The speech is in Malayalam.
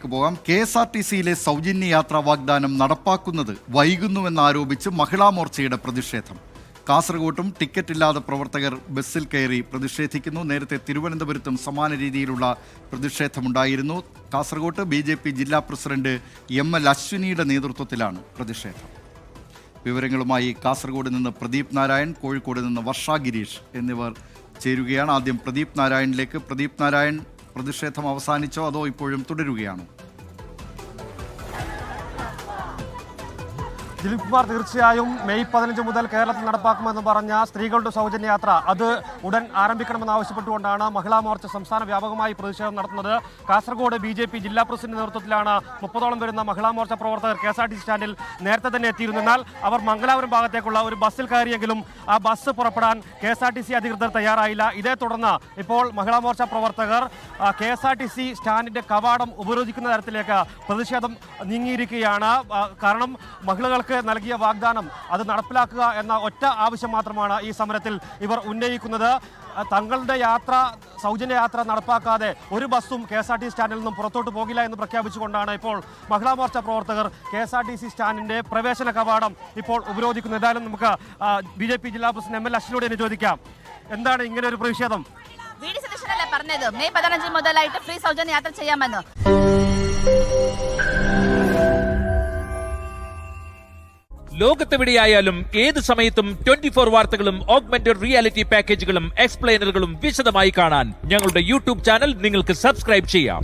വാർത്തകളിലേക്ക് പോകാം. KSRTCയിലെ സൗജന്യ യാത്രാ വാഗ്ദാനം നടപ്പാക്കുന്നത് വൈകുന്നുവെന്നാരോപിച്ച് മഹിളാ മോർച്ചയുടെ പ്രതിഷേധം. കാസർഗോട്ടും ടിക്കറ്റില്ലാതെ പ്രവർത്തകർ ബസ്സിൽ കയറി പ്രതിഷേധിക്കുന്നു. നേരത്തെ തിരുവനന്തപുരത്തും സമാന രീതിയിലുള്ള പ്രതിഷേധമുണ്ടായിരുന്നു. കാസർഗോട്ട് BJP ജില്ലാ പ്രസിഡന്റ് ML അശ്വിനിയുടെ നേതൃത്വത്തിലാണ് പ്രതിഷേധം. വിവരങ്ങളുമായി കാസർഗോഡ് നിന്ന് പ്രദീപ് നാരായൺ, കോഴിക്കോട് നിന്ന് വർഷ ഗിരീഷ് എന്നിവർ ചേരുകയാണ്. ആദ്യം പ്രദീപ് നാരായണിലേക്ക്. പ്രദീപ് നാരായൺ, പ്രതിഷേധം അവസാനിച്ചോ അതോ ഇപ്പോഴും തുടരുകയാണോ? ദിലീപ് കുമാർ, തീർച്ചയായും മെയ് 15 മുതൽ കേരളത്തിൽ നടപ്പാക്കുമെന്ന് പറഞ്ഞ സ്ത്രീകളുടെ സൗജന്യ യാത്ര അത് ഉടൻ ആരംഭിക്കണമെന്ന് ആവശ്യപ്പെട്ടുകൊണ്ടാണ് മഹിളാ മോർച്ച സംസ്ഥാന വ്യാപകമായി പ്രതിഷേധം നടത്തുന്നത്. കാസർഗോഡ് BJP ജില്ലാ പ്രസിഡന്റ് നേതൃത്വത്തിലാണ് 30ഓളം വരുന്ന മഹിളാ മോർച്ച പ്രവർത്തകർ KSRTC സ്റ്റാൻഡിൽ നേരത്തെ തന്നെ എത്തിയിരുന്നു. എന്നാൽ അവർ മംഗലാപുരം ഭാഗത്തേക്കുള്ള ഒരു ബസ്സിൽ കയറിയെങ്കിലും ആ ബസ് പുറപ്പെടാൻ KSRTC അധികൃതർ തയ്യാറായില്ല. ഇതേ തുടർന്ന് ഇപ്പോൾ മഹിളാ മോർച്ച പ്രവർത്തകർ KSRTC സ്റ്റാൻഡിന്റെ കവാടം ഉപരോധിക്കുന്ന തരത്തിലേക്ക് പ്രതിഷേധം നീങ്ങിയിരിക്കുകയാണ്. കാരണം മഹിളകൾക്ക് നൽകിയ വാഗ്ദാനം അത് നടപ്പിലാക്കുക എന്ന ഒറ്റ ആവശ്യം മാത്രമാണ് ഈ സമരത്തിൽ ഇവർ ഉന്നയിക്കുന്നത്. തങ്ങളുടെ സൗജന്യ യാത്ര നടപ്പാക്കാതെ ഒരു ബസ്സും KSRTC സ്റ്റാൻഡിൽ നിന്നും പുറത്തോട്ട് പോകില്ല എന്ന് പ്രഖ്യാപിച്ചുകൊണ്ടാണ് ഇപ്പോൾ മഹിളാ മോർച്ച പ്രവർത്തകർ KSRTC സ്റ്റാൻഡിന്റെ പ്രവേശന കവാടം ഇപ്പോൾ ഉപരോധിക്കുന്നത്. എന്തായാലും നമുക്ക് BJP ജില്ലാ പ്രസിഡന്റ് ML അശ്വിനിയോട് ചോദിക്കാം, എന്താണ് ഇങ്ങനെ ഒരു പ്രതിഷേധം? VD സതീശനല്ലേ പറഞ്ഞത് മെയ് 15 മുതലായിട്ട് ഫ്രീ സൗജന്യ യാത്ര ചെയ്യാമെന്ന്? ലോകത്തെവിടെയായാലും ഏത് സമയത്തും 24 വാർത്തകളും ഓഗ്മെന്റഡ് റിയാലിറ്റി പാക്കേജുകളും എക്സ്പ്ലെയിനറുകളും വിശദമായി കാണാൻ ഞങ്ങളുടെ YouTube ചാനൽ നിങ്ങൾക്ക് സബ്സ്ക്രൈബ് ചെയ്യാം.